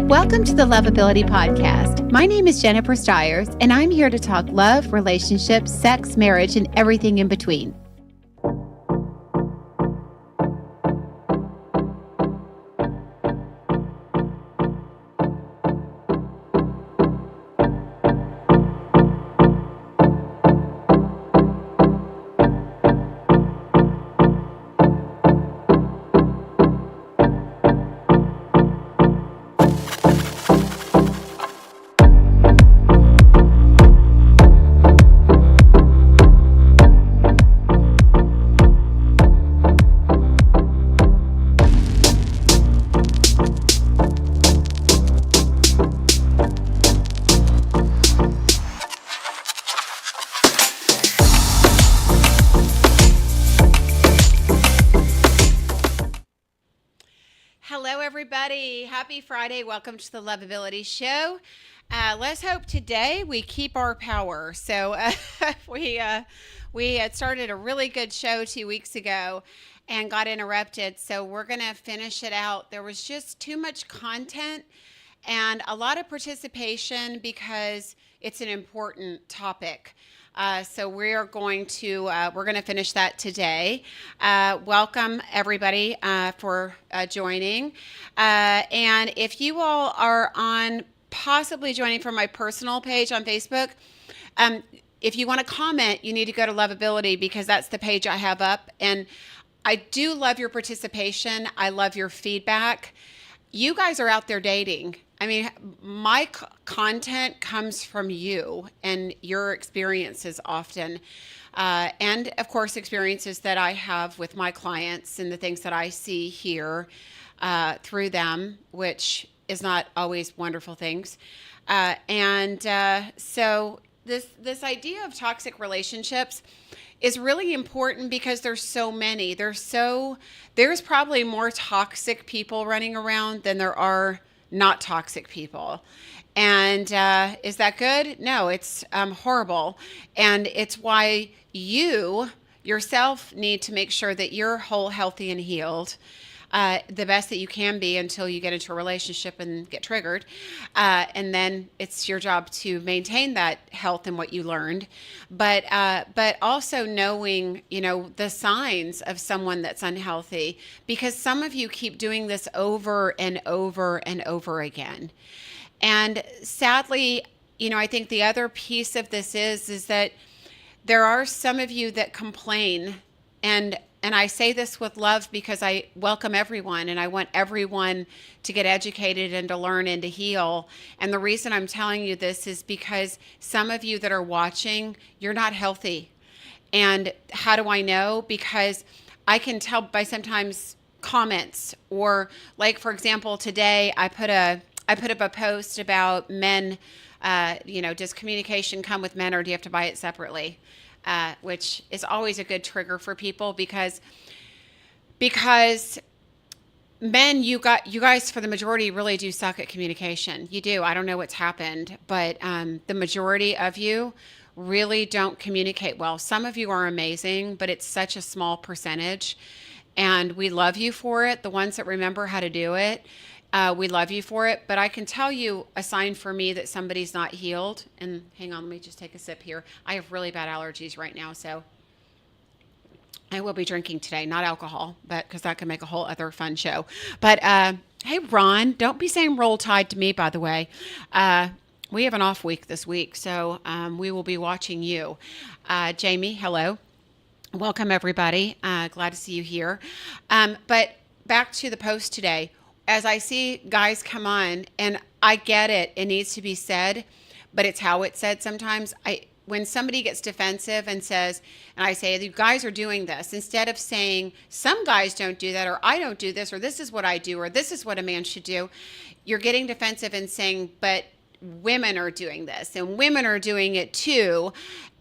Welcome to the Lovability Podcast. My name is Jennifer Stiers, and I'm here to talk love, relationships, sex, marriage, and everything in between. Hello, everybody. Happy Friday. Welcome to the Lovability Show. Let's hope today we keep our power. So we had started a really good show 2 weeks ago and got interrupted. So we're going to finish it out. There was just too much content and a lot of participation because it's an important topic. So we're going to finish that today. Welcome everybody for joining. And if you all are possibly joining from my personal page on Facebook, if you want to comment, you need to go to Lovability because that's the page I have up. And I do love your participation. I love your feedback. You guys are out there dating. I mean, my content comes from you and your experiences often. And of course, experiences that I have with my clients and the things that I see here through them, which is not always wonderful things. So this idea of toxic relationships is really important because there's so many. There's probably more toxic people running around than there are not toxic people. And is that good? No, it's horrible. And it's why you yourself need to make sure that you're whole, healthy, and healed. The best that you can be until you get into a relationship and get triggered. And then it's your job to maintain that health and what you learned. But also knowing, the signs of someone that's unhealthy, because some of you keep doing this over and over and over again. And sadly, I think the other piece of this is that there are some of you that complain, and I say this with love because I welcome everyone and I want everyone to get educated and to learn and to heal. And the reason I'm telling you this is because some of you that are watching, you're not healthy. And how do I know? Because I can tell by sometimes comments, or like, for example, today I put up a post about men, does communication come with men or do you have to buy it separately? Which is always a good trigger for people because men, you guys for the majority really do suck at communication. You do. I don't know what's happened, but the majority of you really don't communicate well. Some of you are amazing, but it's such a small percentage, and we love you for it. The ones that remember how to do it. We love you for it, but I can tell you a sign for me that somebody's not healed. And hang on, let me just take a sip here. I have really bad allergies right now, so I will be drinking today, not alcohol, but because that can make a whole other fun show. But hey, Ron, don't be saying roll tide to me, by the way. We have an off week this week, so we will be watching you. Jamie, hello. Welcome, everybody. Glad to see you here. But back to the post today. As I see guys come on, and I get it, it needs to be said, but it's how it's said sometimes. When somebody gets defensive and says, and I say, you guys are doing this, instead of saying, some guys don't do that, or I don't do this, or this is what I do, or this is what a man should do, you're getting defensive and saying, but women are doing this and women are doing it too.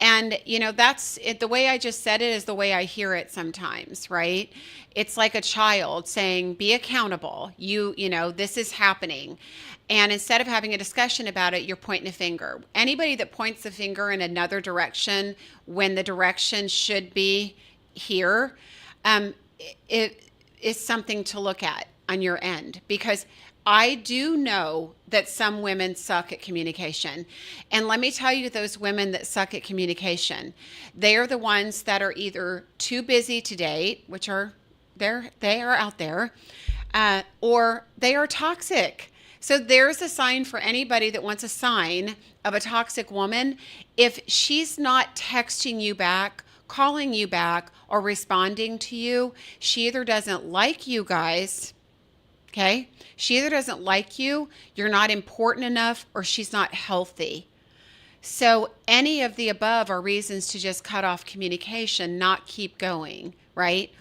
And, that's it. The way I just said it is the way I hear it sometimes, right? It's like a child saying, be accountable. This is happening. And instead of having a discussion about it, you're pointing a finger. Anybody that points the finger in another direction when the direction should be here, it is something to look at on your end, because I do know that some women suck at communication. And let me tell you, those women that suck at communication, they are the ones that are either too busy to date, which are they are out there, or they are toxic. So there's a sign for anybody that wants a sign of a toxic woman. If she's not texting you back, calling you back, or responding to you, she either doesn't like you guys. Okay? She either doesn't like you, you're not important enough, or she's not healthy. So any of the above are reasons to just cut off communication, not keep going, right?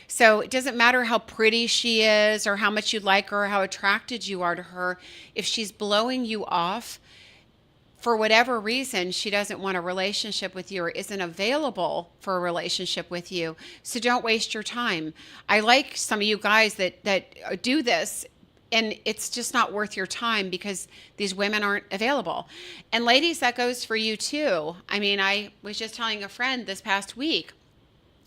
So it doesn't matter how pretty she is or how much you like her or how attracted you are to her. If she's blowing you off, for whatever reason, she doesn't want a relationship with you or isn't available for a relationship with you. So don't waste your time. I like some of you guys that do this, and it's just not worth your time because these women aren't available. And ladies, that goes for you too. I mean, I was just telling a friend this past week,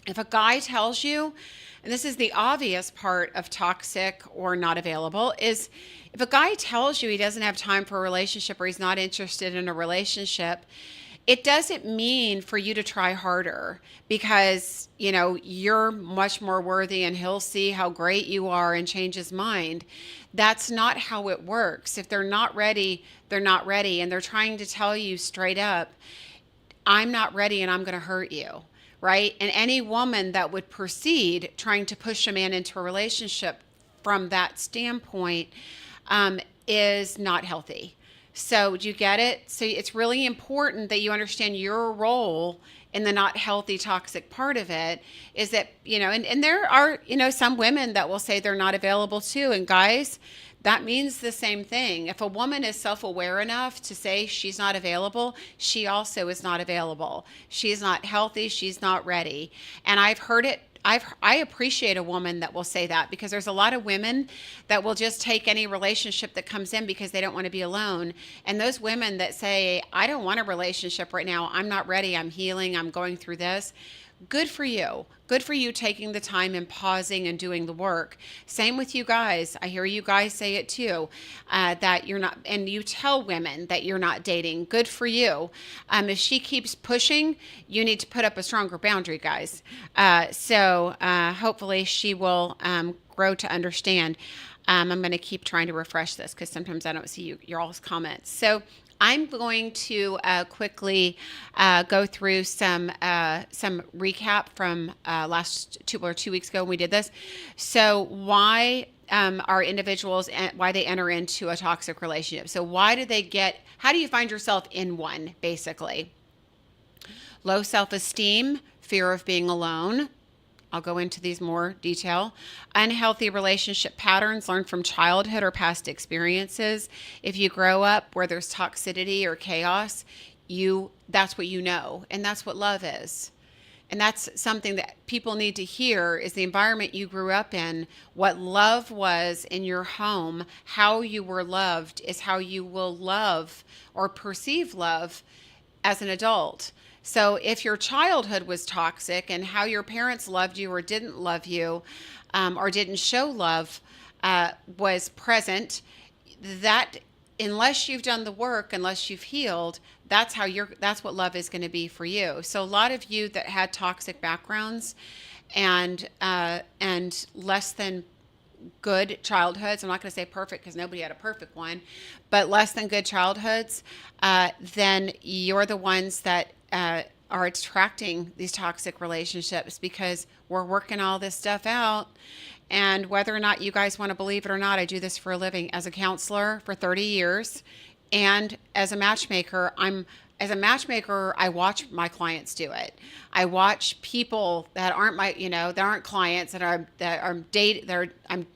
if a guy tells you, and this is the obvious part of toxic or not available, is if a guy tells you he doesn't have time for a relationship or he's not interested in a relationship, it doesn't mean for you to try harder because, you know, you're much more worthy and he'll see how great you are and change his mind. That's not how it works. If they're not ready, they're not ready. And they're trying to tell you straight up, I'm not ready and I'm going to hurt you. Right? And any woman that would proceed trying to push a man into a relationship from that standpoint is not healthy. So do you get it? So it's really important that you understand your role in the not healthy, toxic part of it is that, you know, and there are, you know, some women that will say they're not available too. And guys, that means the same thing. If a woman is self-aware enough to say she's not available, she also is not available. She's not healthy. She's not ready. And I've heard it. I appreciate a woman that will say that because there's a lot of women that will just take any relationship that comes in because they don't want to be alone. And those women that say, I don't want a relationship right now. I'm not ready. I'm healing. I'm going through this. Good for you. Good for you taking the time and pausing and doing the work. Same with you guys. I hear you guys say it too, that you're not, and you tell women that you're not dating. Good for you. If she keeps pushing, you need to put up a stronger boundary, guys. So hopefully she will grow to understand. I'm going to keep trying to refresh this because sometimes I don't see your all's comments. So I'm going to quickly go through some recap from last 2 weeks ago when we did this. So why are individuals, why they enter into a toxic relationship? So how do you find yourself in one, basically? Low self-esteem, fear of being alone. I'll go into these more detail. Unhealthy relationship patterns learned from childhood or past experiences. If you grow up where there's toxicity or chaos, that's what you know, and that's what love is. And that's something that people need to hear is the environment you grew up in, what love was in your home, how you were loved is how you will love or perceive love as an adult. So if your childhood was toxic and how your parents loved you or didn't love you or didn't show love was present, that unless you've done the work, unless you've healed, that's what love is going to be for you. So a lot of you that had toxic backgrounds and less than good childhoods, I'm not going to say perfect because nobody had a perfect one, but less than good childhoods, then you're the ones that are attracting these toxic relationships because we're working all this stuff out. And whether or not you guys want to believe it or not, I do this for a living as a counselor for 30 years. And as a matchmaker, I watch my clients do it. I watch people that aren't that aren't clients I'm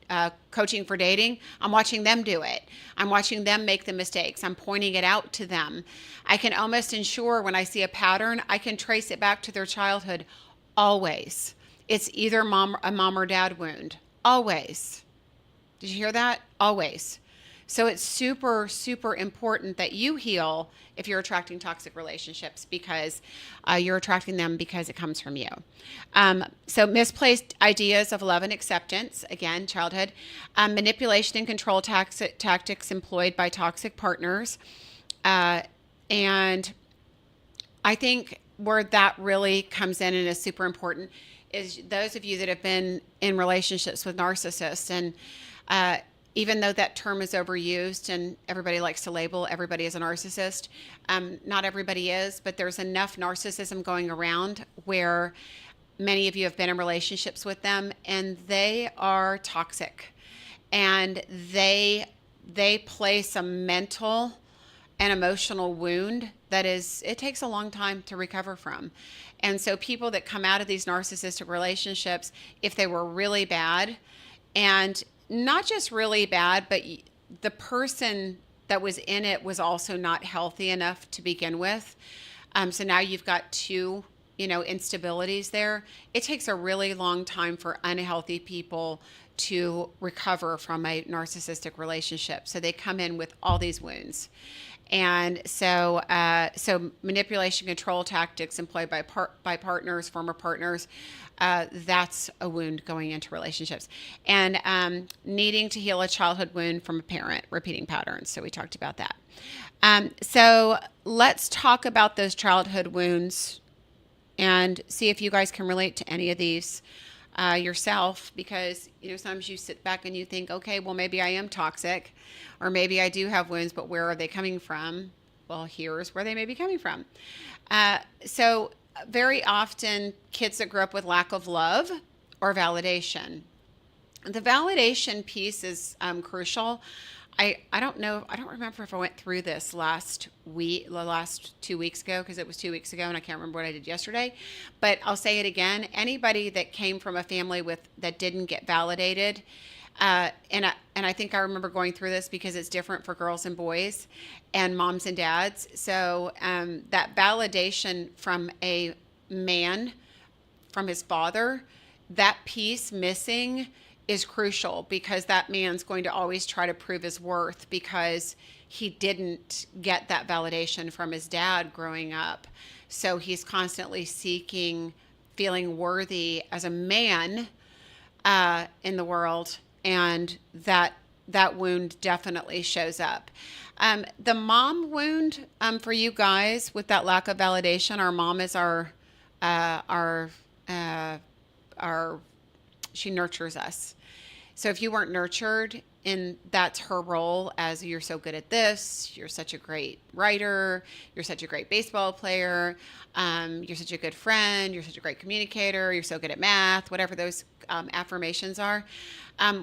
coaching for dating. I'm watching them do it. I'm watching them make the mistakes. I'm pointing it out to them. I can almost ensure when I see a pattern, I can trace it back to their childhood. Always. It's either a mom or dad wound. Always. Did you hear that? Always. So it's super, super important that you heal if you're attracting toxic relationships, because you're attracting them because it comes from you. So misplaced ideas of love and acceptance, again, childhood, manipulation and control tactics employed by toxic partners. And I think where that really comes in and is super important is those of you that have been in relationships with narcissists. And even though that term is overused and everybody likes to label everybody as a narcissist, not everybody is, but there's enough narcissism going around where many of you have been in relationships with them, and they are toxic, and they place a mental and emotional wound that is, it takes a long time to recover from. And so people that come out of these narcissistic relationships, if they were really bad, and not just really bad, but the person that was in it was also not healthy enough to begin with. So now you've got two, instabilities there. It takes a really long time for unhealthy people to recover from a narcissistic relationship. So they come in with all these wounds. And so manipulation, control tactics employed by partners, former partners, that's a wound going into relationships. And needing to heal a childhood wound from a parent, repeating patterns. So we talked about that. So let's talk about those childhood wounds and see if you guys can relate to any of these yourself, because sometimes you sit back and you think, okay, well, maybe I am toxic, or maybe I do have wounds, but where are they coming from? Well, here's where they may be coming from. So very often kids that grow up with lack of love or validation. The validation piece is crucial. I don't know. I don't remember if I went through this last 2 weeks ago, because it was 2 weeks ago and I can't remember what I did yesterday, but I'll say it again. Anybody that came from a family that didn't get validated, and I think I remember going through this because it's different for girls and boys and moms and dads. So that validation from a man, from his father, that piece missing is crucial, because that man's going to always try to prove his worth because he didn't get that validation from his dad growing up. So he's constantly seeking feeling worthy as a man in the world, and that wound definitely shows up. The mom wound for you guys with that lack of validation. Our mom is she nurtures us. So if you weren't nurtured, and that's her role, as you're so good at this, you're such a great writer, you're such a great baseball player, you're such a good friend, you're such a great communicator, you're so good at math, whatever those affirmations are.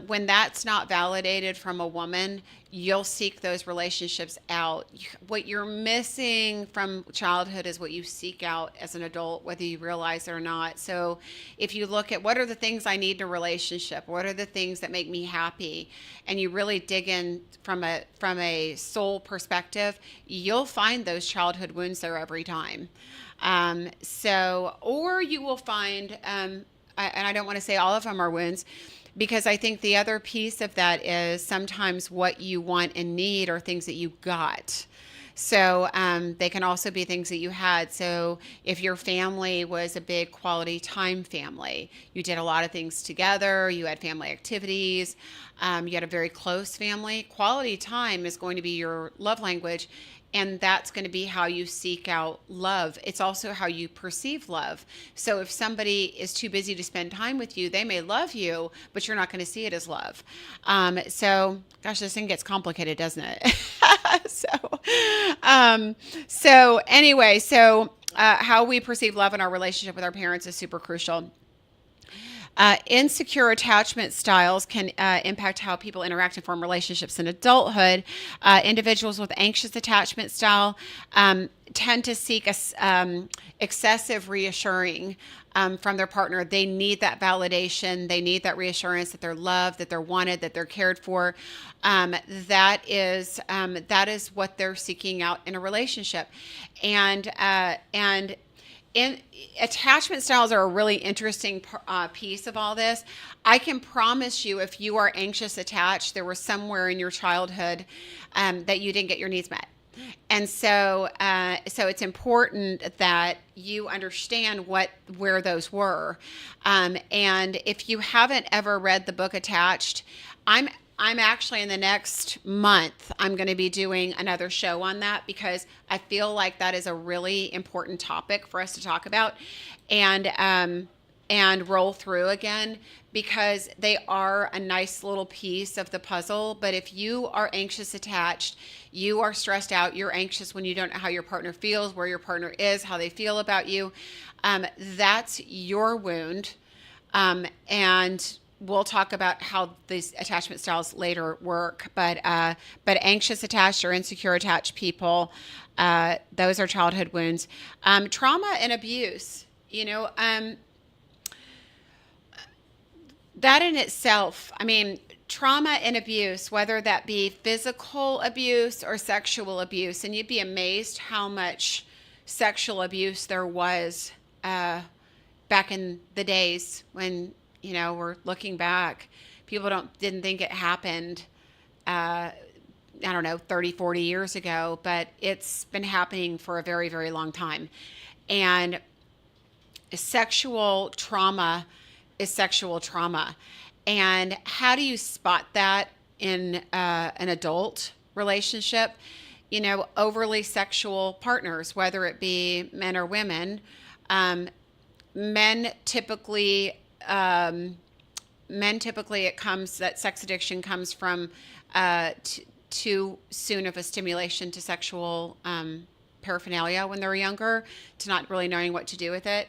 When that's not validated from a woman, you'll seek those relationships out. What you're missing from childhood is what you seek out as an adult, whether you realize it or not. So if you look at what are the things I need in a relationship, what are the things that make me happy, and you really dig in from a soul perspective, you'll find those childhood wounds there every time. Or you will find, and I don't want to say all of them are wounds, because I think the other piece of that is sometimes what you want and need are things that you got. So they can also be things that you had. So if your family was a big quality time family, you did a lot of things together, you had family activities, you had a very close family, quality time is going to be your love language. And that's going to be how you seek out love. It's also how you perceive love. So if somebody is too busy to spend time with you, they may love you, but you're not going to see it as love. So, gosh, this thing gets complicated, doesn't it? How we perceive love in our relationship with our parents is super crucial. Insecure attachment styles can impact how people interact and form relationships in adulthood. Individuals with anxious attachment style tend to seek excessive reassuring from their partner. They need that validation. They need that reassurance that they're loved, that they're wanted, that they're cared for. That is what they're seeking out in a relationship. And in attachment styles are a really interesting piece of all this. I can promise you, if you are anxious attached, there was somewhere in your childhood that you didn't get your needs met. And so it's important that you understand where those were. And if you haven't ever read the book Attached, I'm I'm actually in the next month, I'm going to be doing another show on that because I feel like that is a really important topic for us to talk about and roll through again because they are a nice little piece of the puzzle. But if you are anxious attached, you are stressed out, you're anxious when you don't know how your partner feels, where your partner is, how they feel about you, that's your wound. And we'll talk about how these attachment styles later work. But anxious attached or insecure attached people, those are childhood wounds. Trauma and abuse, that in itself, I mean, trauma and abuse, whether that be physical abuse or sexual abuse, and you'd be amazed how much sexual abuse there was back in the days when, we're looking back. People didn't think it happened, I don't know, 30, 40 years ago, but it's been happening for a very, very long time. And sexual trauma is sexual trauma. And how do you spot that in an adult relationship? Overly sexual partners, whether it be men or women, men typically, it comes that sex addiction comes from too soon of a stimulation to sexual paraphernalia when they're younger, to not really knowing what to do with it.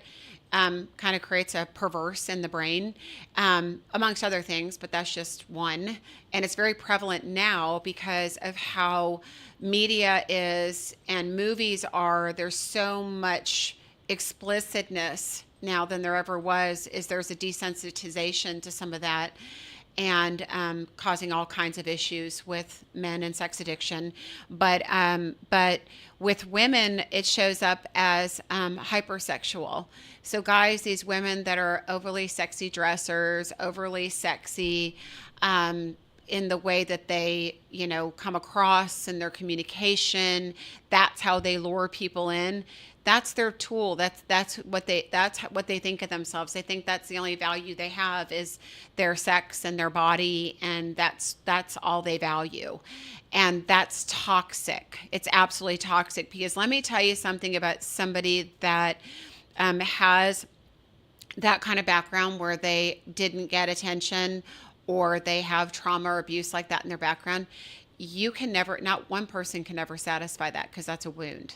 Kind of creates a perverse in the brain, amongst other things, but that's just one. And it's very prevalent now because of how media is and movies are. There's so much explicitness now than there ever was. There's a desensitization to some of that, and causing all kinds of issues with men and sex addiction. But with women, it shows up as hypersexual. So guys, these women that are overly sexy dressers, overly sexy in the way that they, come across in their communication, that's how they lure people in. That's their tool. That's what they think of themselves. They think that's the only value they have is their sex and their body, and that's all they value. And that's toxic. It's absolutely toxic, because let me tell you something about somebody that has that kind of background where they didn't get attention, or they have trauma or abuse like that in their background. Not one person can ever satisfy that, because that's a wound.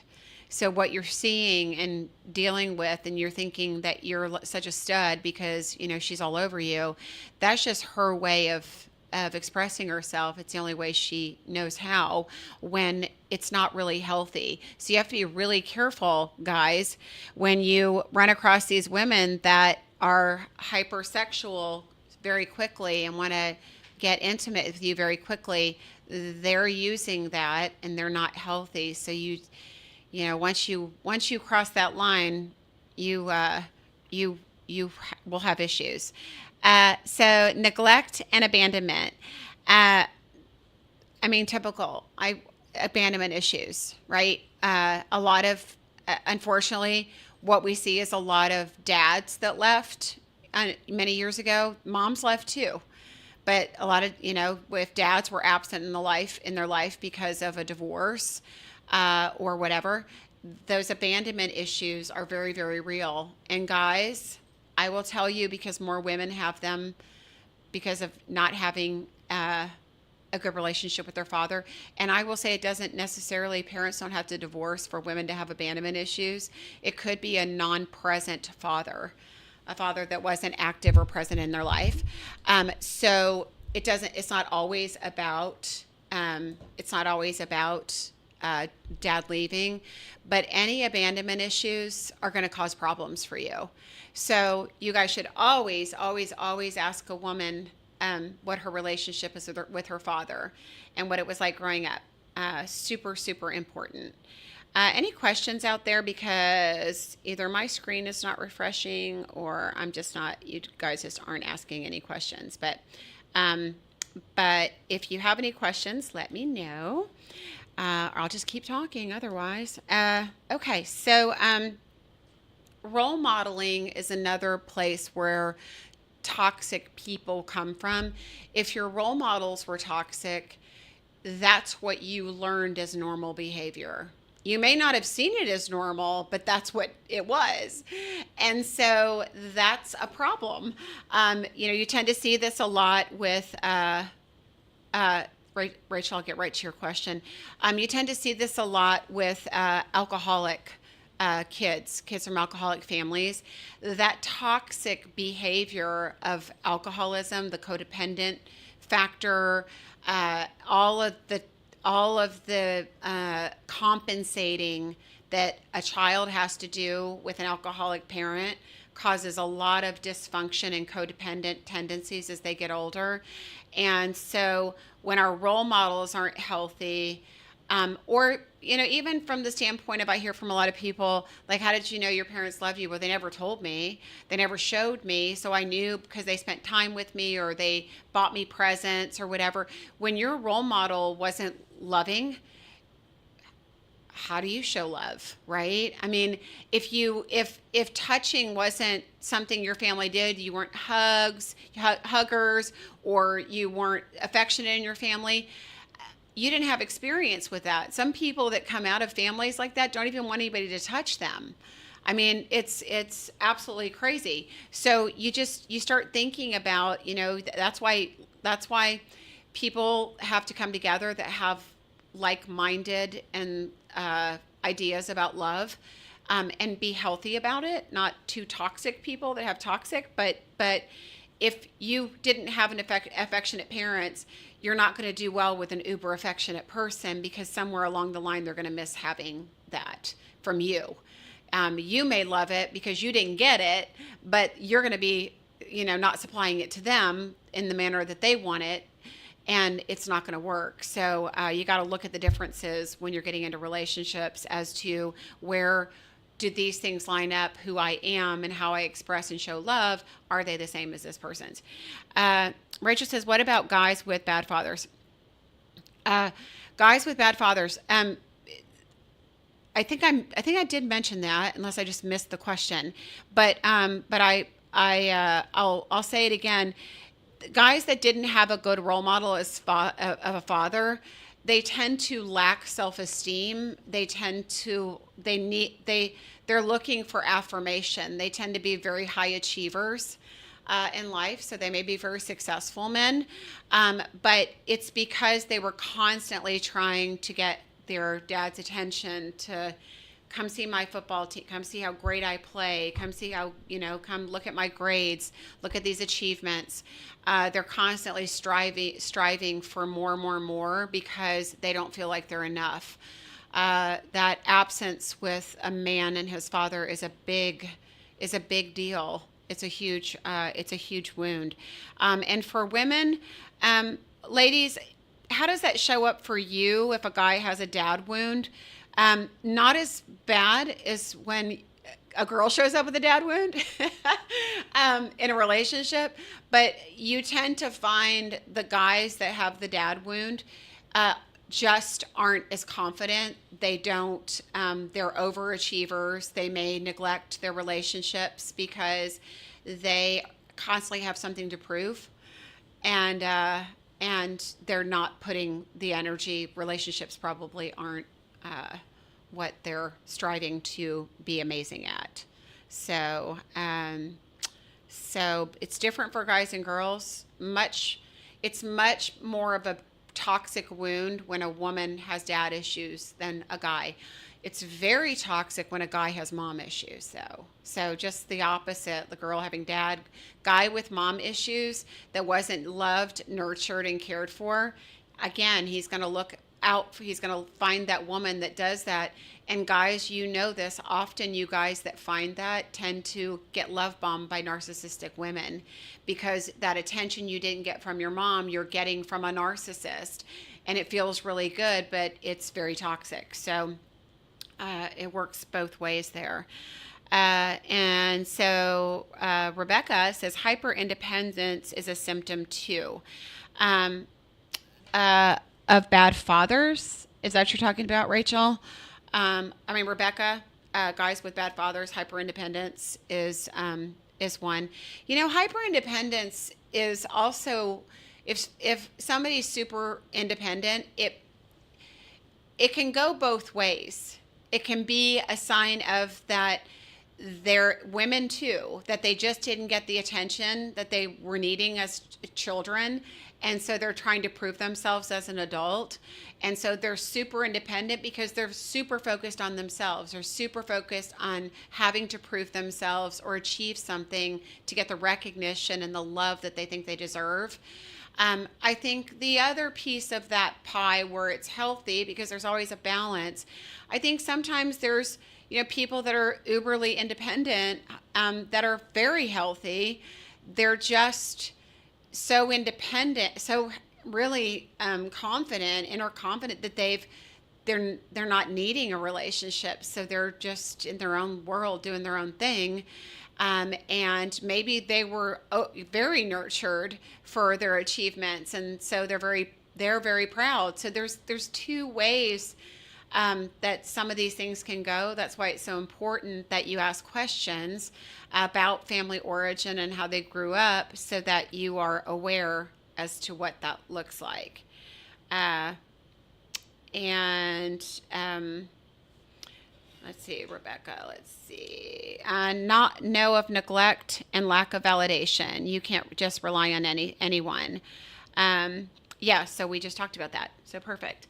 So what you're seeing and dealing with, and you're thinking that you're such a stud because, she's all over you, that's just her way of expressing herself. It's the only way she knows how, when it's not really healthy. So you have to be really careful, guys, when you run across these women that are hypersexual very quickly and want to get intimate with you very quickly. They're using that, and they're not healthy. So once you cross that line, you will have issues. So neglect and abandonment. Typical abandonment issues, right? A lot of, unfortunately, what we see is a lot of dads that left many years ago. Moms left too. But a lot of, if dads were absent in their life because of a divorce, or whatever, those abandonment issues are very, very real. And guys, I will tell you, because more women have them because of not having a good relationship with their father. And I will say, it doesn't necessarily, parents don't have to divorce for women to have abandonment issues. It could be a non-present father, a father that wasn't active or present in their life. So it's not always about dad leaving, but any abandonment issues are going to cause problems for you. So you guys should always, always, always ask a woman what her relationship is with her father and what it was like growing up. Super, super important. Any questions out there? Because either my screen is not refreshing or I'm just not, you guys just aren't asking any questions. Um, but if you have any questions, let me know. Or I'll just keep talking otherwise. Okay, so role modeling is another place where toxic people come from. If your role models were toxic, that's what you learned as normal behavior. You may not have seen it as normal, but that's what it was. And so that's a problem. You tend to see this a lot with, uh, Rachel, I'll get right to your question. You tend to see this a lot with alcoholic kids from alcoholic families. That toxic behavior of alcoholism, the codependent factor, all of the compensating that a child has to do with an alcoholic parent causes a lot of dysfunction and codependent tendencies as they get older. And so when our role models aren't healthy, or even from the standpoint of, I hear from a lot of people, like, how did you know your parents loved you? Well, they never told me. They never showed me. So I knew because they spent time with me or they bought me presents or whatever. When your role model wasn't loving, how do you show love, right? I mean, if touching wasn't something your family did, you weren't huggers, or you weren't affectionate in your family, you didn't have experience with that. Some people that come out of families like that don't even want anybody to touch them. I mean, it's absolutely crazy. So you start thinking about, that's why people have to come together that have like-minded and ideas about love, and be healthy about it. Not too toxic people that have toxic, but if you didn't have an affectionate parents, you're not going to do well with an uber affectionate person, because somewhere along the line they're going to miss having that from you. You may love it because you didn't get it, but you're going to be, not supplying it to them in the manner that they want it, and it's not going to work. So you got to look at the differences when you're getting into relationships as to where do these things line up, who I am and how I express and show love, are they the same as this person's? Rachel says, what about guys with bad fathers? Guys with bad fathers. I think I did mention that, unless I just missed the question. But I'll say it again. Guys that didn't have a good role model of a father, they tend to lack self-esteem. They're looking for affirmation. They tend to be very high achievers in life, so they may be very successful men, but it's because they were constantly trying to get their dad's attention, to come see my football team, come see how great I play, come see how, come look at my grades, look at these achievements. They're constantly striving for more because they don't feel like they're enough. That absence with a man and his father is a big deal. It's a huge wound. And for women, ladies, how does that show up for you if a guy has a dad wound? Not as bad as when a girl shows up with a dad wound in a relationship, but you tend to find the guys that have the dad wound just aren't as confident. They don't, they're overachievers. They may neglect their relationships because they constantly have something to prove. And they're not putting the energy. Relationships probably aren't what they're striving to be amazing at. So it's different for guys and girls. It's much more of a toxic wound when a woman has dad issues than a guy. It's very toxic when a guy has mom issues, though. So just the opposite, the girl having guy with mom issues that wasn't loved, nurtured, and cared for. Again, he's going to look out, he's going to find that woman that does that. And guys, this, often you guys that find that tend to get love bombed by narcissistic women, because that attention you didn't get from your mom, you're getting from a narcissist, and it feels really good, but it's very toxic. So It works both ways there. And so Rebecca says hyper independence is a symptom too. Um, of bad fathers. Is that what you're talking about, Rachel? I mean, Rebecca, guys with bad fathers, hyper independence is one. You know, hyper independence is also, if somebody's super independent, it can go both ways. It can be a sign of that they're women too, that they just didn't get the attention that they were needing as children. And so they're trying to prove themselves as an adult. And so they're super independent because they're super focused on themselves. They're super focused on having to prove themselves or achieve something to get the recognition and the love that they think they deserve. I think the other piece of that pie where it's healthy, because there's always a balance, I think sometimes there's, people that are uberly independent, that are very healthy. They're just so independent, so really confident, inner confident that they're not needing a relationship. So they're just in their own world doing their own thing. And maybe they were very nurtured for their achievements, and so they're very proud. So there's two ways that some of these things can go. That's why it's so important that you ask questions about family origin and how they grew up, so that you are aware as to what that looks like. Uh, and Let's see, Rebecca. Let's see. Not know of neglect and lack of validation. You can't just rely on anyone. Yeah, so we just talked about that. So perfect.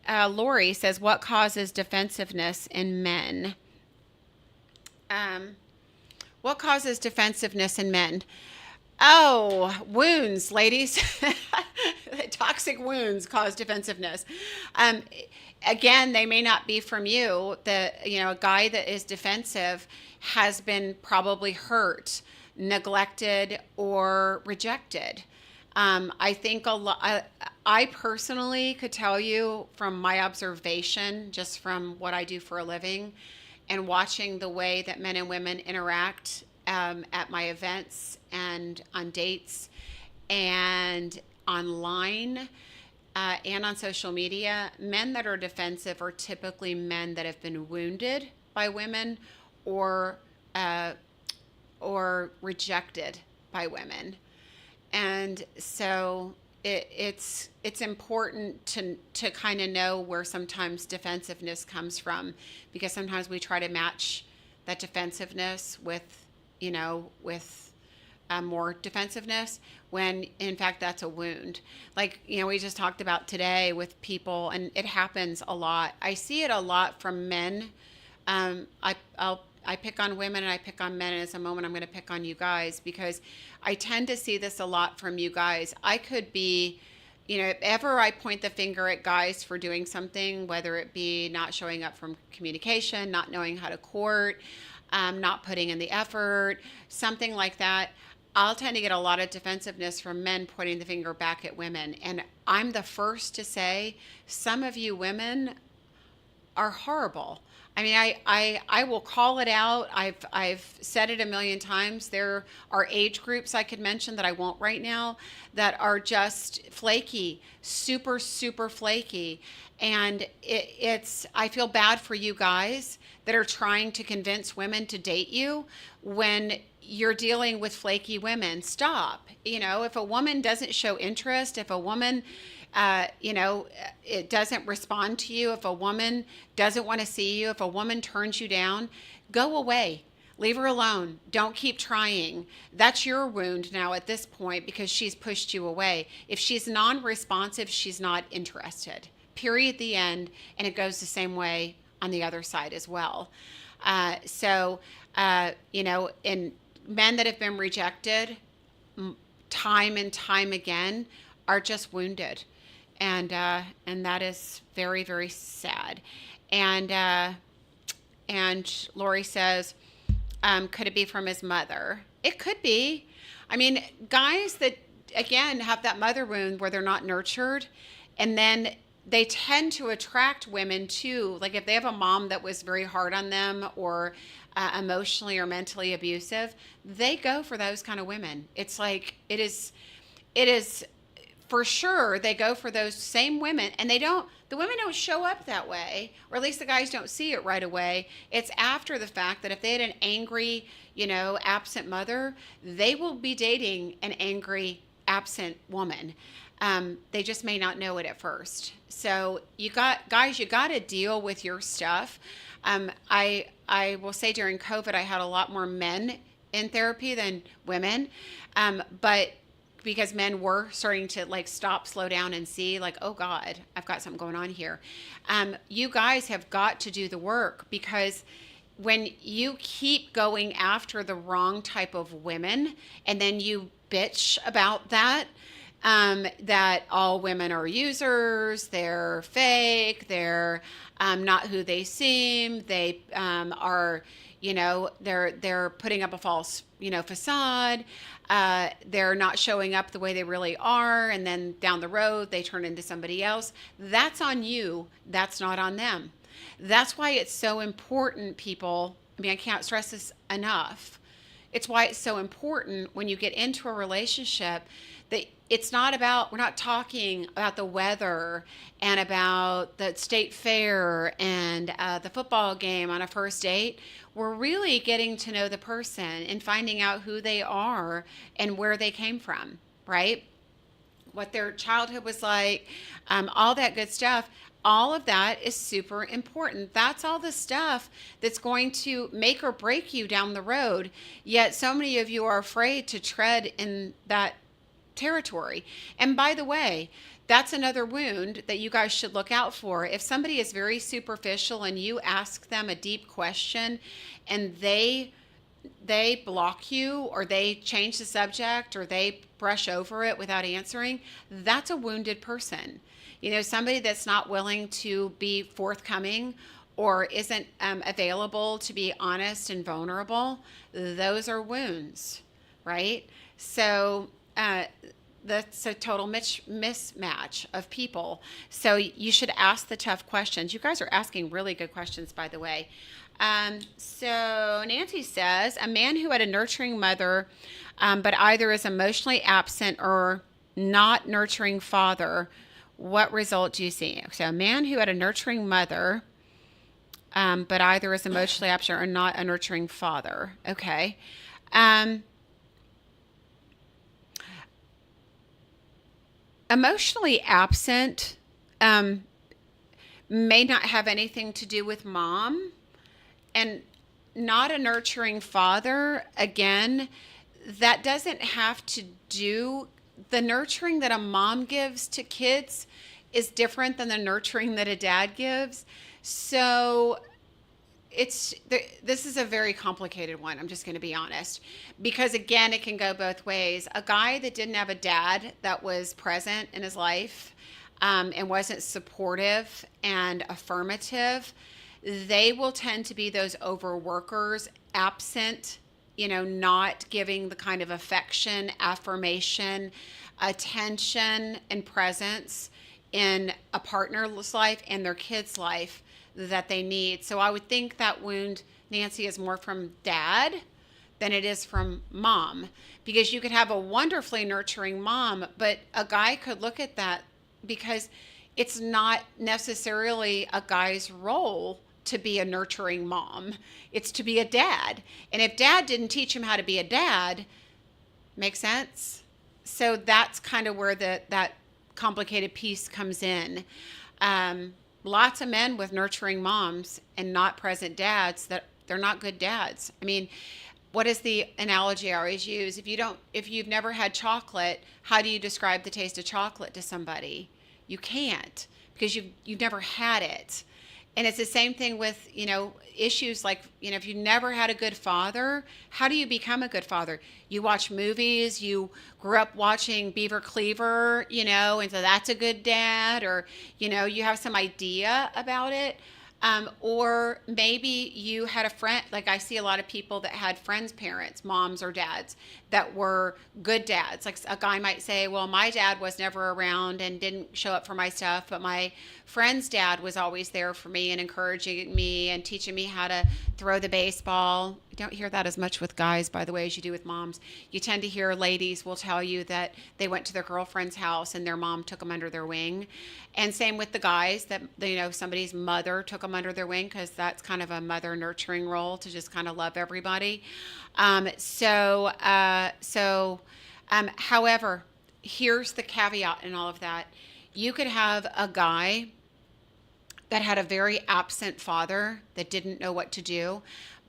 Lori says, what causes defensiveness in men? What causes defensiveness in men? Oh, wounds, ladies. Toxic wounds cause defensiveness. Again, they may not be from you. A guy that is defensive has been probably hurt, neglected, or rejected. I think a lot. I personally could tell you from my observation, just from what I do for a living, and watching the way that men and women interact at my events and on dates and online and on social media, men that are defensive are typically men that have been wounded by women or rejected by women. And so it's important to kind of know where sometimes defensiveness comes from, because sometimes we try to match that defensiveness with more defensiveness, when in fact that's a wound. Like, we just talked about today with people, and it happens a lot. I see it a lot from men. I pick on women and I pick on men, and it's a moment I'm going to pick on you guys, because I tend to see this a lot from you guys. I could be, if ever I point the finger at guys for doing something, whether it be not showing up from communication, not knowing how to court, not putting in the effort, something like that, I'll tend to get a lot of defensiveness from men pointing the finger back at women. And I'm the first to say, some of you women are horrible. I mean, I will call it out. I've said it a million times. There are age groups I could mention that I won't right now that are just flaky, super, super flaky. And I feel bad for you guys that are trying to convince women to date you when you're dealing with flaky women. Stop. If a woman doesn't show interest, if a woman it doesn't respond to you, if a woman doesn't want to see you, if a woman turns you down, go away. Leave her alone. Don't keep trying. That's your wound now at this point, because she's pushed you away. If she's non-responsive, she's not interested. Period. The end. And it goes the same way on the other side as well. In men that have been rejected time and time again are just wounded. And that is very, very sad. And Lori says, could it be from his mother? It could be. I mean, guys that, again, have that mother wound where they're not nurtured, and then they tend to attract women too. Like if they have a mom that was very hard on them or emotionally or mentally abusive, they go for those kind of women. It's like it is for sure they go for those same women, and the women don't show up that way, or at least the guys don't see it right away. It's after the fact that if they had an angry, absent mother, they will be dating an angry absent woman. They just may not know it at first. So you got to deal with your stuff. I will say during COVID, I had a lot more men in therapy than women, but because men were starting to like stop, slow down, and see like, oh God, I've got something going on here. You guys have got to do the work, because when you keep going after the wrong type of women and then you bitch about that, that all women are users, they're fake, they're not who they seem, they are, they're putting up a false, facade, they're not showing up the way they really are, and then down the road they turn into somebody else. That's on you. That's not on them. That's why it's so important, people. I mean, I can't stress this enough. It's why it's so important when you get into a relationship that it's not about, we're not talking about the weather and about the state fair and the football game on a first date. We're really getting to know the person and finding out who they are and where they came from, right? What their childhood was like, all that good stuff. All of that is super important. That's all the stuff that's going to make or break you down the road. Yet so many of you are afraid to tread in that territory. And by the way, that's another wound that you guys should look out for. If somebody is very superficial and you ask them a deep question and they block you, or they change the subject, or they brush over it without answering, that's a wounded person. Somebody that's not willing to be forthcoming or isn't available to be honest and vulnerable, those are wounds, right? So that's a total mismatch of people. So you should ask the tough questions. You guys are asking really good questions, by the way. So Nancy says, a man who had a nurturing mother, but either is emotionally absent or not nurturing father, what result do you see? So a man who had a nurturing mother, but either is emotionally absent or not a nurturing father. Okay. Emotionally absent may not have anything to do with mom, and not a nurturing father, again, that doesn't have to do, the nurturing that a mom gives to kids is different than the nurturing that a dad gives. So this is a very complicated one. I'm just going to be honest, because again, it can go both ways. A guy that didn't have a dad that was present in his life, and wasn't supportive and affirmative, they will tend to be those overworkers, absent, not giving the kind of affection, affirmation, attention, and presence in a partner's life and their kid's life that they need. So I would think that wound, Nancy, is more from dad than it is from mom, because you could have a wonderfully nurturing mom, but a guy could look at that, because it's not necessarily a guy's role to be a nurturing mom. It's to be a dad. And if dad didn't teach him how to be a dad, make sense? So that's kind of where that complicated piece comes in. Lots of men with nurturing moms and not present dads, that they're not good dads. I mean, what is the analogy I always use? If you've never had chocolate, how do you describe the taste of chocolate to somebody? You can't, because you've never had it. And it's the same thing with, issues like, if you never had a good father, how do you become a good father? You watch movies, you grew up watching Beaver Cleaver, and so that's a good dad, or, you have some idea about it. Or maybe you had a friend, like I see a lot of people that had friends' parents, moms or dads, that were good dads. Like a guy might say, well, my dad was never around and didn't show up for my stuff, but my friend's dad was always there for me and encouraging me and teaching me how to throw the baseball. You don't hear that as much with guys, by the way, as you do with moms. You tend to hear ladies will tell you that they went to their girlfriend's house and their mom took them under their wing. And same with the guys, that, you know, somebody's mother took them under their wing, because that's kind of a mother nurturing role, to just kind of love everybody. However, here's the caveat in all of that. You could have a guy that had a very absent father that didn't know what to do,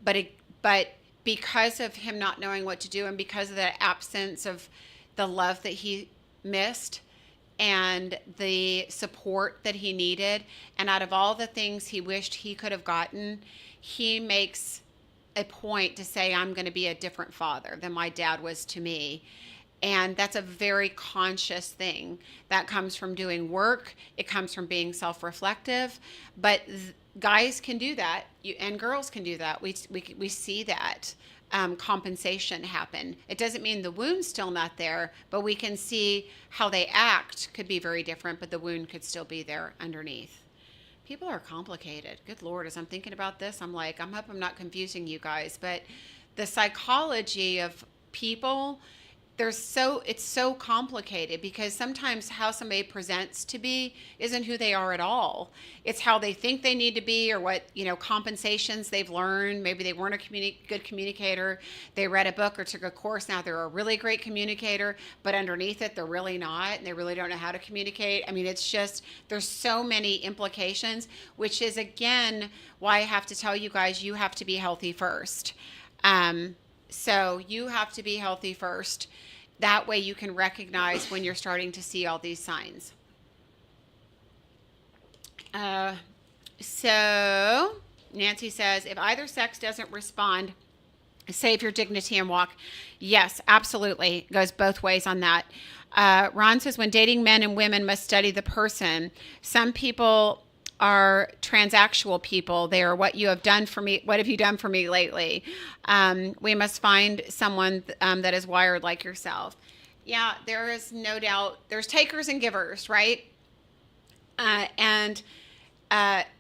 but because of him not knowing what to do, and because of the absence of the love that he missed and the support that he needed, and out of all the things he wished he could have gotten, he makes a point to say, I'm going to be a different father than my dad was to me. And that's a very conscious thing that comes from doing work. It comes from being self-reflective, but guys can do that, and girls can do that. We see that compensation happen. It doesn't mean the wound's still not there, but we can see how they act could be very different, but the wound could still be there underneath. People are complicated. Good Lord, as I'm thinking about this, I'm like, I hope I'm not confusing you guys, but the psychology of people, it's so complicated, because sometimes how somebody presents to be isn't who they are at all. It's how they think they need to be, or what, you know, compensations they've learned. Maybe they weren't a good communicator. They read a book or took a course. Now they're a really great communicator, but underneath it, they're really not, and they really don't know how to communicate. I mean, it's just, there's so many implications, which is, again, why I have to tell you guys, you have to be healthy first. So you have to be healthy first. That way you can recognize when you're starting to see all these signs. So Nancy says, if either sex doesn't respond, save your dignity and walk. Yes, absolutely. It goes both ways on that. Ron says, when dating men and women must study the person. Some people are transactional people. They are, what you have done for me. What have you done for me lately? We must find someone that is wired like yourself. Yeah, there is no doubt. There's takers and givers, right? And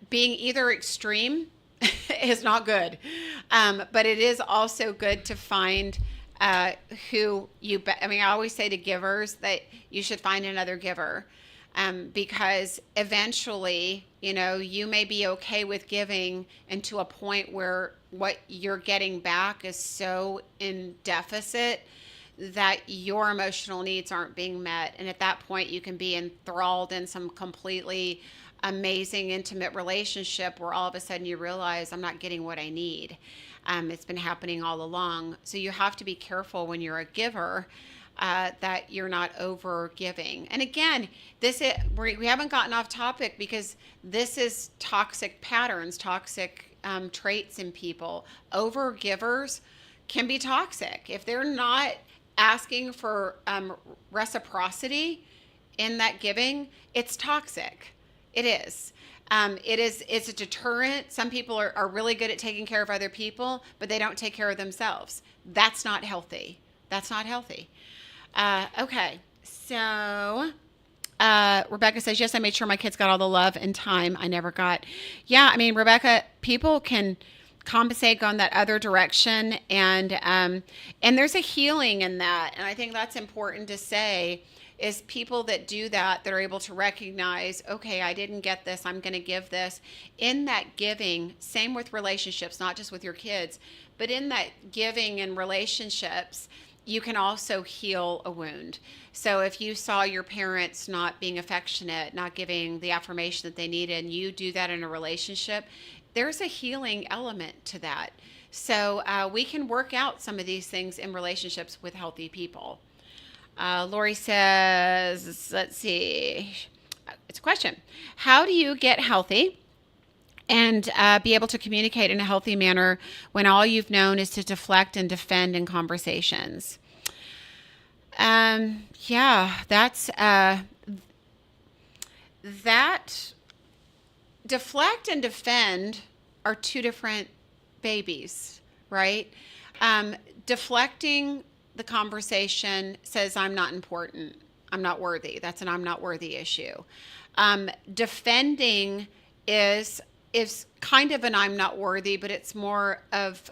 being either extreme is not good. But it is also good to find who you, I mean, I always say to givers that you should find another giver. Because eventually, you know, you may be okay with giving, and to a point where what you're getting back is so in deficit that your emotional needs aren't being met. And at that point, you can be enthralled in some completely amazing, intimate relationship where all of a sudden you realize, I'm not getting what I need. It's been happening all along. So you have to be careful when you're a giver, that you're not over giving. And again, we haven't gotten off topic, because this is toxic patterns, toxic traits in people. Over givers can be toxic. If they're not asking for reciprocity in that giving, it's toxic. It is. It's a deterrent. Some people are really good at taking care of other people, but they don't take care of themselves. That's not healthy. That's not healthy. Okay, so Rebecca says, yes, I made sure my kids got all the love and time I never got. Yeah, I mean, Rebecca, people can compensate, go in that other direction, and there's a healing in that. And I think that's important to say, is people that do that are able to recognize, okay, I didn't get this, I'm going to give this. In that giving, same with relationships, not just with your kids, but in that giving and relationships, you can also heal a wound. So if you saw your parents not being affectionate, not giving the affirmation that they needed, and you do that in a relationship, there's a healing element to that. So we can work out some of these things in relationships with healthy people. Lori says, let's see, it's a question. How do you get healthy and be able to communicate in a healthy manner when all you've known is to deflect and defend in conversations? Yeah, that deflect and defend are two different babies, right? Deflecting the conversation says I'm not important. I'm not worthy. That's an I'm not worthy issue. Defending is is kind of an I'm not worthy, but it's more of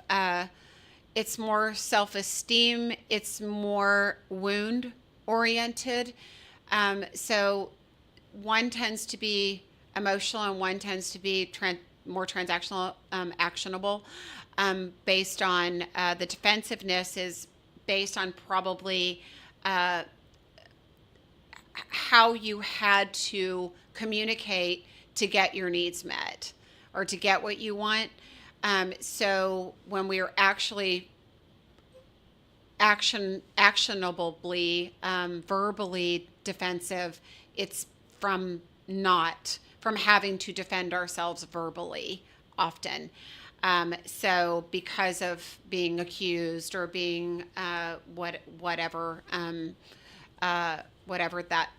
it's more self-esteem. It's more wound oriented. So one tends to be emotional and one tends to be more transactional, actionable, based on the defensiveness is based on probably uh, how you had to communicate to get your needs met or to get what you want. So when we are actually actionably, verbally defensive, it's from not from having to defend ourselves verbally often. So because of being accused or being whatever, whatever that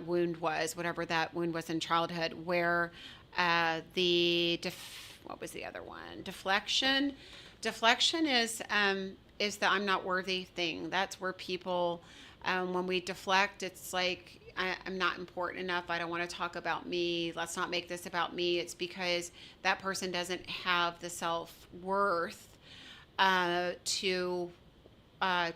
wound was, whatever that wound was in childhood, where what was the other one? Deflection. Deflection is the I'm not worthy thing. That's where people, when we deflect, it's like I'm not important enough. I don't want to talk about me. Let's not make this about me. It's because that person doesn't have the self worth to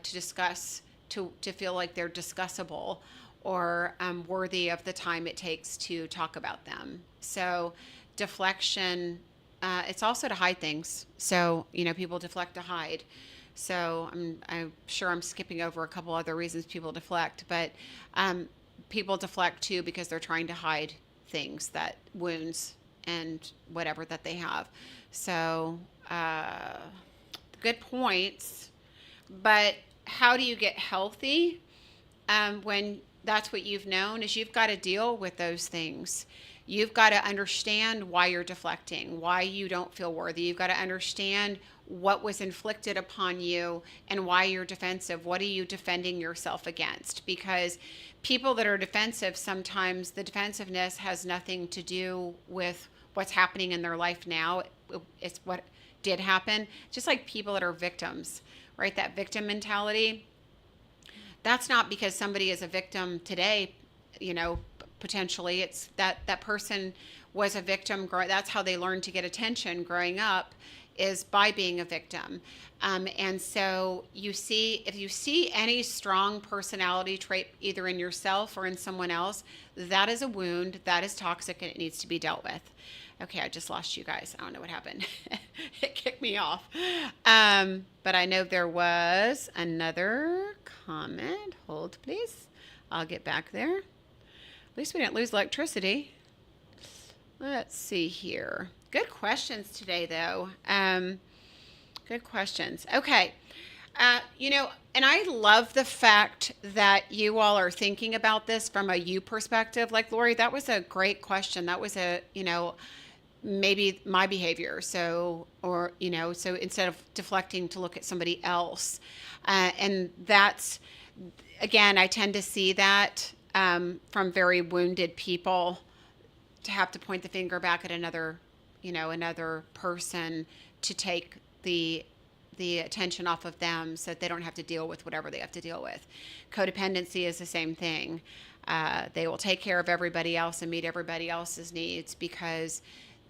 discuss, to feel like they're discussable or worthy of the time it takes to talk about them. So deflection, it's also to hide things. So, people deflect to hide. So I'm sure I'm skipping over a couple other reasons people deflect, but people deflect too because they're trying to hide things, that wounds and whatever that they have. So good points. But how do you get healthy when that's what you've known? Is you've got to deal with those things. You've got to understand why you're deflecting, why you don't feel worthy. You've got to understand what was inflicted upon you and why you're defensive. What are you defending yourself against? Because people that are defensive, sometimes the defensiveness has nothing to do with what's happening in their life now. It's what did happen. Just like people that are victims, right? That victim mentality. That's not because somebody is a victim today, potentially. It's that person was a victim. That's how they learned to get attention growing up, is by being a victim. And so if you see any strong personality trait either in yourself or in someone else, that is a wound, that is toxic, and it needs to be dealt with. Okay, I just lost you guys. I don't know what happened. It kicked me off. But I know there was another comment. Hold, please. I'll get back there. At least we didn't lose electricity. Let's see here. Good questions today, though. Good questions. Okay. And I love the fact that you all are thinking about this from a you perspective. Like, Lori, that was a great question. That was maybe my behavior. So instead of deflecting to look at somebody else. And that's, again, I tend to see that from very wounded people, to have to point the finger back at another person to take the attention off of them so that they don't have to deal with whatever they have to deal with. Codependency is the same thing. They will take care of everybody else and meet everybody else's needs because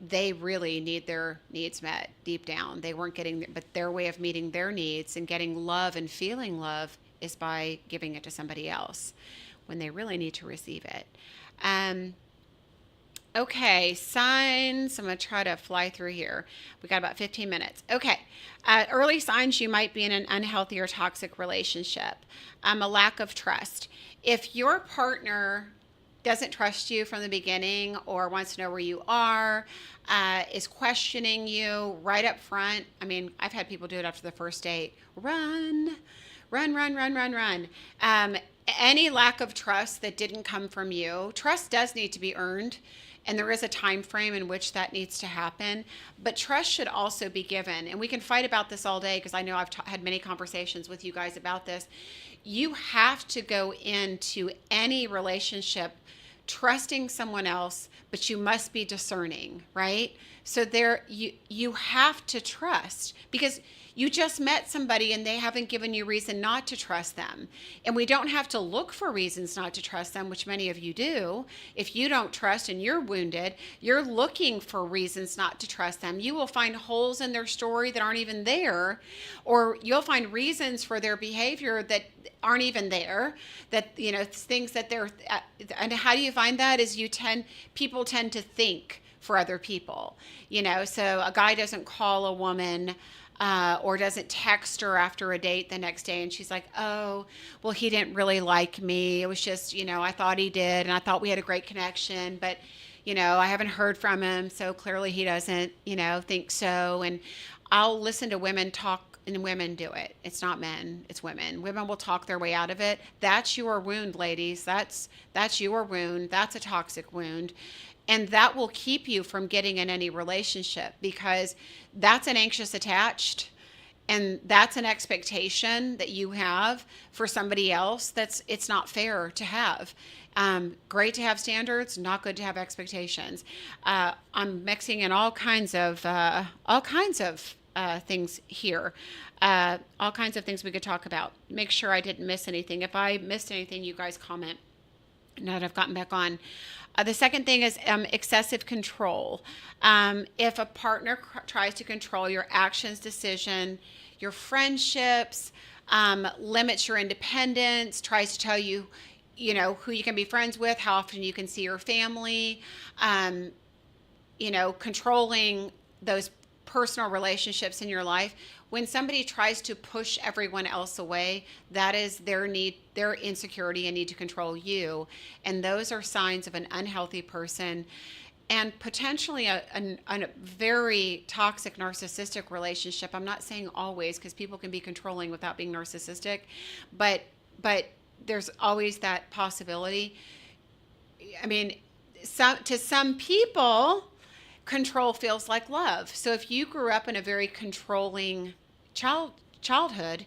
they really need their needs met deep down. They weren't getting, but their way of meeting their needs and getting love and feeling love is by giving it to somebody else when they really need to receive it. Okay, signs. I'm going to try to fly through here. We got about 15 minutes. Okay, early signs you might be in an unhealthy or toxic relationship. A lack of trust. If your partner doesn't trust you from the beginning or wants to know where you are, is questioning you right up front. I mean, I've had people do it after the first date. Run. Any lack of trust that didn't come from you. Trust does need to be earned, and there is a time frame in which that needs to happen, but trust should also be given. And we can fight about this all day because I know I've had many conversations with you guys about this. You have to go into any relationship trusting someone else, but you must be discerning, right? So there, you have to trust, because you just met somebody and they haven't given you reason not to trust them. And we don't have to look for reasons not to trust them, which many of you do. If you don't trust and you're wounded, you're looking for reasons not to trust them. You will find holes in their story that aren't even there, or you'll find reasons for their behavior that aren't even there, that, things that they're, and how do you find that is people tend to think for other people. So a guy doesn't call a woman or doesn't text her after a date the next day and she's like, oh, well, he didn't really like me. It was just, I thought he did and I thought we had a great connection, but I haven't heard from him, so clearly he doesn't, think so. And I'll listen to women talk, and women do it. It's not men, it's women. Women will talk their way out of it. That's your wound, ladies. That's your wound. That's a toxic wound. And that will keep you from getting in any relationship, because that's an anxious attached, and that's an expectation that you have for somebody else it's not fair to have. Great to have standards, not good to have expectations. I'm mixing in all kinds of things here. All kinds of things we could talk about. Make sure I didn't miss anything. If I missed anything, you guys comment. Now that I've gotten back on. The second thing is excessive control. If a partner tries to control your actions, decision, your friendships, limits your independence, tries to tell you, who you can be friends with, how often you can see your family, controlling those personal relationships in your life. When somebody tries to push everyone else away, that is their insecurity and need to control you. And those are signs of an unhealthy person, and potentially a very toxic narcissistic relationship. I'm not saying always, because people can be controlling without being narcissistic, but there's always that possibility. I mean, to some people, control feels like love. So if you grew up in a very controlling childhood,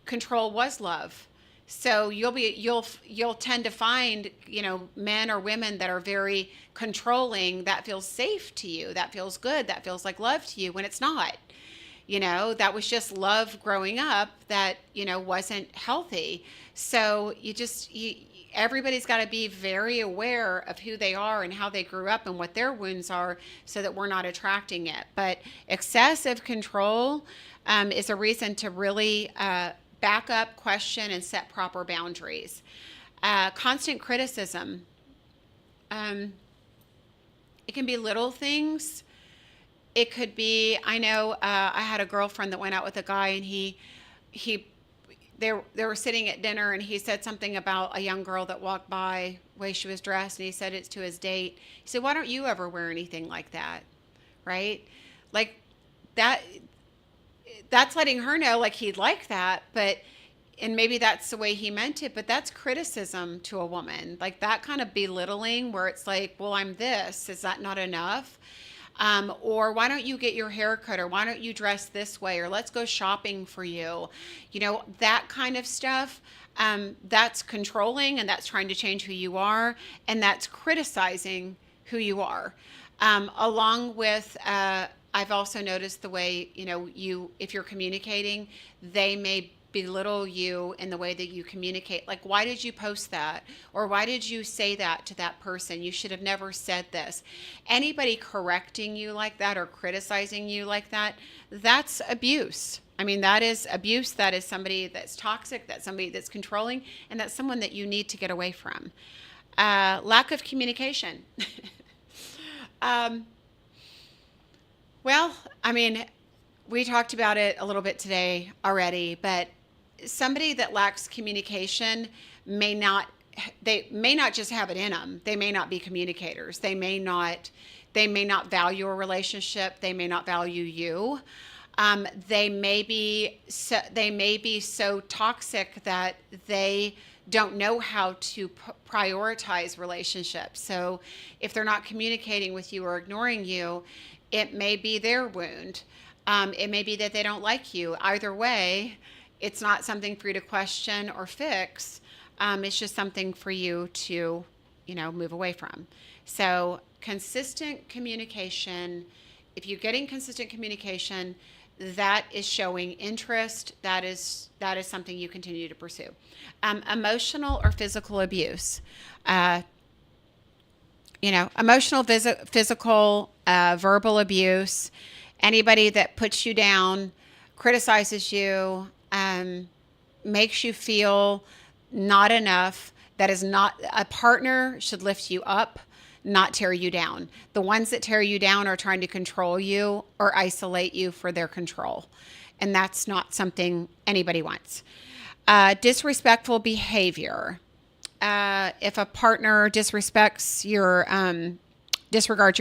control was love. So you'll tend to find, men or women that are very controlling, that feels safe to you, that feels good, that feels like love to you, when it's not. That was just love growing up that, wasn't healthy. So everybody's got to be very aware of who they are and how they grew up and what their wounds are, so that we're not attracting it. But excessive control is a reason to really back up, question, and set proper boundaries. Constant criticism. It can be little things. It could be, I know I had a girlfriend that went out with a guy, and they were sitting at dinner, and he said something about a young girl that walked by, the way she was dressed, and he said it's to his date. He said, why don't you ever wear anything like that? Right? Like that's letting her know, like, he'd like that, and maybe that's the way he meant it, but that's criticism to a woman. Like, that kind of belittling, where it's like, well, I'm this, is that not enough? Or why don't you get your hair cut, or why don't you dress this way, or let's go shopping for you. That kind of stuff. That's controlling, and that's trying to change who you are, and that's criticizing who you are. Along with, I've also noticed the way, if you're communicating, they may belittle you in the way that you communicate. Like, why did you post that? Or why did you say that to that person? You should have never said this. Anybody correcting you like that or criticizing you like that, that's abuse. I mean, that is abuse. That is somebody that's toxic. That's somebody that's controlling. And that's someone that you need to get away from. Lack of communication. Well, I mean, we talked about it a little bit today already, but somebody that lacks communication may not just have it in them. They may not be communicators. They may not value a relationship. They may not value you. They may be so toxic that they don't know how to prioritize relationships. So if they're not communicating with you or ignoring you, it may be their wound. It may be that they don't like you. Either way, it's not something for you to question or fix. It's just something for you to, move away from. So consistent communication, if you're getting consistent communication, that is showing interest. That is something you continue to pursue. Emotional or physical abuse. Uh, Emotional, physical, verbal abuse, anybody that puts you down, criticizes you, makes you feel not enough. That is not a partner should lift you up, not tear you down. The ones that tear you down are trying to control you or isolate you for their control. And that's not something anybody wants. Disrespectful behavior. If a partner disregards your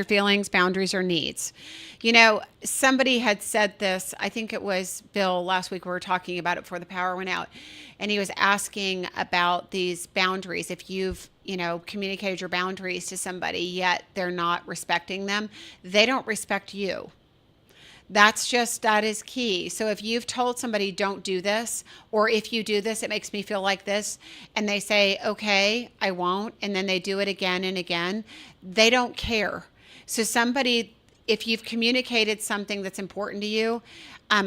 feelings, boundaries, or needs. Somebody had said this, I think it was Bill last week, we were talking about it before the power went out, and he was asking about these boundaries. If you've, communicated your boundaries to somebody, yet they're not respecting them, they don't respect you. That is key. So if you've told somebody, don't do this, or if you do this, it makes me feel like this, and they say, okay, I won't, and then they do it again and again, they don't care. So if you've communicated something that's important to you,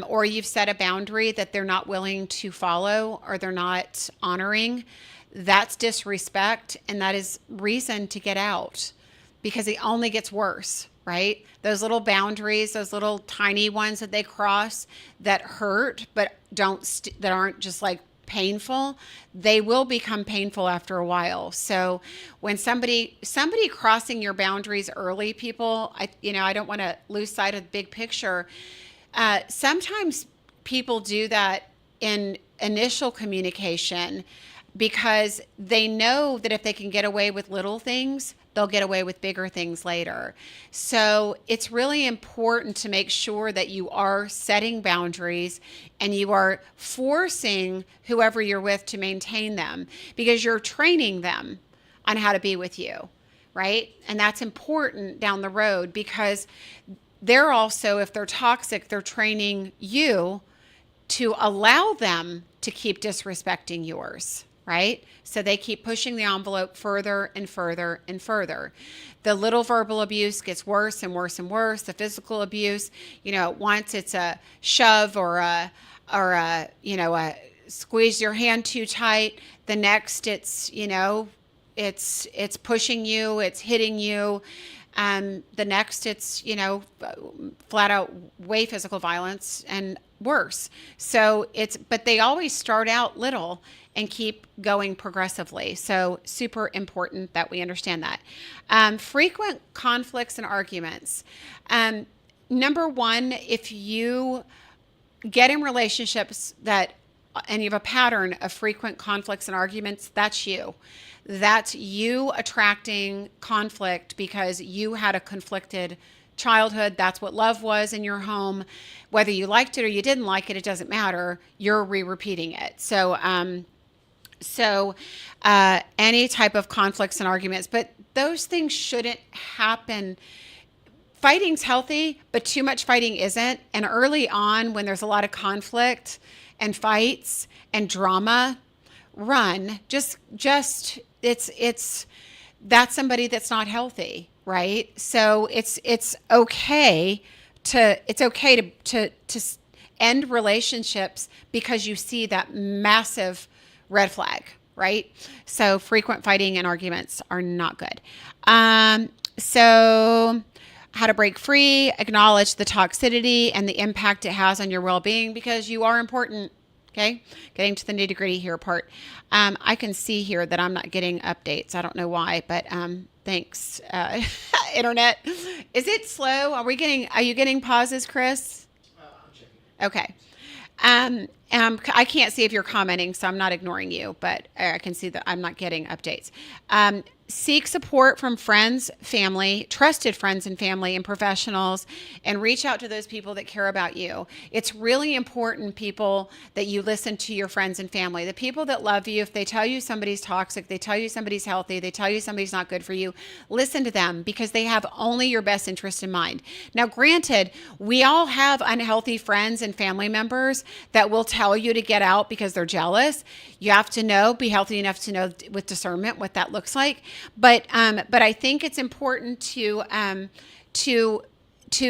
or you've set a boundary that they're not willing to follow or they're not honoring, that's disrespect, and that is reason to get out, because it only gets worse. Right? Those little boundaries, those little tiny ones that they cross that hurt, but that aren't just like painful, they will become painful after a while. So when somebody crossing your boundaries early, people, I don't want to lose sight of the big picture. Sometimes people do that in initial communication because they know that if they can get away with little things, they'll get away with bigger things later. So it's really important to make sure that you are setting boundaries and you are forcing whoever you're with to maintain them, because you're training them on how to be with you, right? And that's important down the road, because they're also, if they're toxic, they're training you to allow them to keep disrespecting yours. Right? So they keep pushing the envelope further and further and further. The little verbal abuse gets worse and worse and worse. The physical abuse, once it's a shove or a squeeze your hand too tight. The next it's pushing you, it's hitting you. The next it's, flat out way physical violence and worse. So but they always start out little and keep going progressively. So super important that we understand that. Frequent conflicts and arguments. Number one, if you get in relationships and you have a pattern of frequent conflicts and arguments, that's you. That's you attracting conflict because you had a conflicted childhood. That's what love was in your home. Whether you liked it or you didn't like it, it doesn't matter. You're repeating it. So any type of conflicts and arguments, but those things shouldn't happen. Fighting's healthy, but too much fighting isn't. And early on, when there's a lot of conflict and fights and drama, run. That's somebody that's not healthy, right? So it's okay to end relationships because you see that massive red flag, right? So frequent fighting and arguments are not good. So how to break free, acknowledge the toxicity and the impact it has on your well-being, because you are important. Okay. Getting to the nitty gritty here part. I can see here that I'm not getting updates. I don't know why, but thanks. Internet. Is it slow? Are you getting pauses, Chris? I'm checking. Okay. I can't see if you're commenting, so I'm not ignoring you, but I can see that I'm not getting updates. Seek support from friends, family, trusted friends and family and professionals, and reach out to those people that care about you. It's really important, people, that you listen to your friends and family. The people that love you, if they tell you somebody's toxic, they tell you somebody's healthy, they tell you somebody's not good for you, listen to them, because they have only your best interest in mind. Now, granted, we all have unhealthy friends and family members that will tell you to get out because they're jealous. You have to be healthy enough to know with discernment what that looks like. But I think it's important to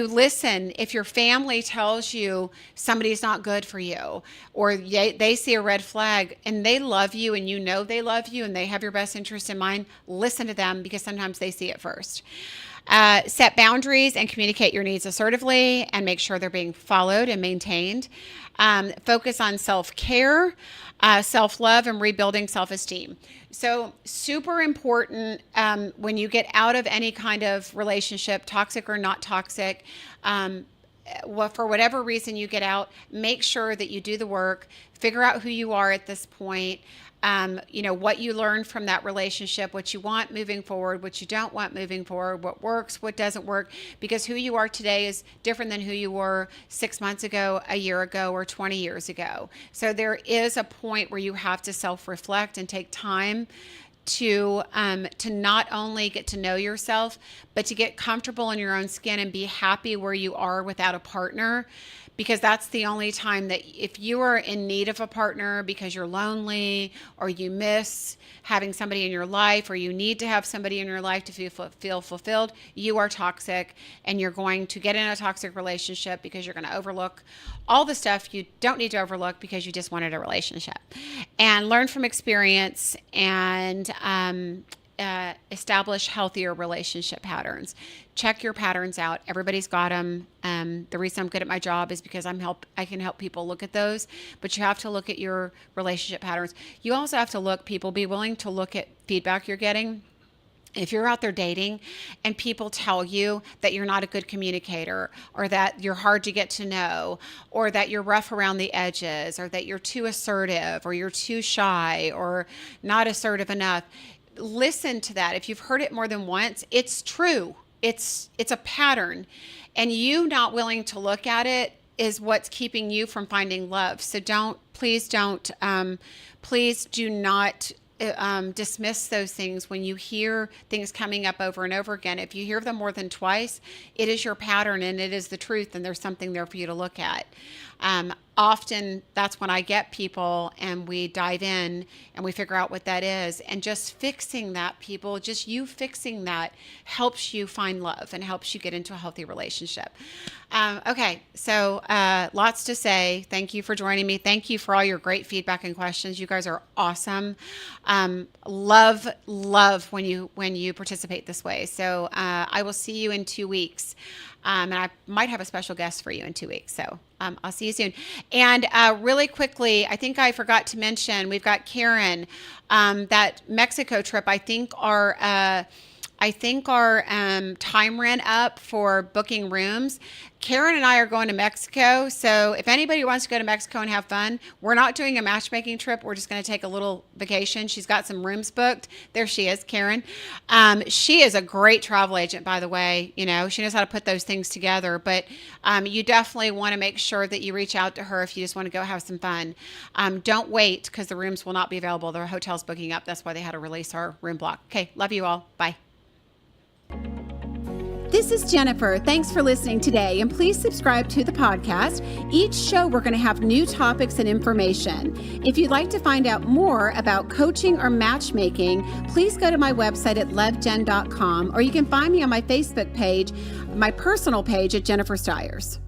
listen if your family tells you somebody's not good for you, or they see a red flag and they love you and you know they love you and they have your best interest in mind. Listen to them, because sometimes they see it first. Set boundaries and communicate your needs assertively and make sure they're being followed and maintained. Focus on self-care, self-love, and rebuilding self-esteem. So super important when you get out of any kind of relationship, toxic or not toxic, for whatever reason you get out, make sure that you do the work, figure out who you are at this point, what you learned from that relationship, what you want moving forward, what you don't want moving forward, what works, what doesn't work, because who you are today is different than who you were 6 months ago, a year ago, or 20 years ago. So there is a point where you have to self-reflect and take time to not only get to know yourself, but to get comfortable in your own skin and be happy where you are without a partner. Because that's the only time that if you are in need of a partner because you're lonely, or you miss having somebody in your life, or you need to have somebody in your life to feel fulfilled, you are toxic, and you're going to get in a toxic relationship because you're going to overlook all the stuff you don't need to overlook because you just wanted a relationship. And learn from experience and establish healthier relationship patterns. Check your patterns out. Everybody's got them. The reason I'm good at my job is because I can help people look at those, but you have to look at your relationship patterns. You also have to be willing to look at feedback you're getting. If you're out there dating and people tell you that you're not a good communicator, or that you're hard to get to know, or that you're rough around the edges, or that you're too assertive, or you're too shy, or not assertive enough, listen to that. If you've heard it more than once, it's true. It's a pattern, and you not willing to look at it is what's keeping you from finding love. So please do not dismiss those things when you hear things coming up over and over again. If you hear them more than twice, it is your pattern and it is the truth, and there's something there for you to look at. Often that's when I get people and we dive in and we figure out what that is. And just fixing that, just you fixing that helps you find love and helps you get into a healthy relationship. Okay, so lots to say. Thank you for joining me. Thank you for all your great feedback and questions. You guys are awesome. Love when you participate this way. So I will see you in 2 weeks. And I might have a special guest for you in 2 weeks. So I'll see you soon. And really quickly, I think I forgot to mention, we've got Karen, that Mexico trip. I think our time ran up for booking rooms. Karen and I are going to Mexico. So if anybody wants to go to Mexico and have fun, we're not doing a matchmaking trip. We're just going to take a little vacation. She's got some rooms booked. There she is, Karen. She is a great travel agent, by the way. She knows how to put those things together. But you definitely want to make sure that you reach out to her if you just want to go have some fun. Don't wait, because the rooms will not be available. The hotel's booking up. That's why they had to release our room block. Okay, love you all. Bye. This is Jennifer. Thanks for listening today, and please subscribe to the podcast. Each show we're going to have new topics and information. If you'd like to find out more about coaching or matchmaking, please go to my website at lovegen.com, or you can find me on my Facebook page, my personal page at Jennifer Stiers.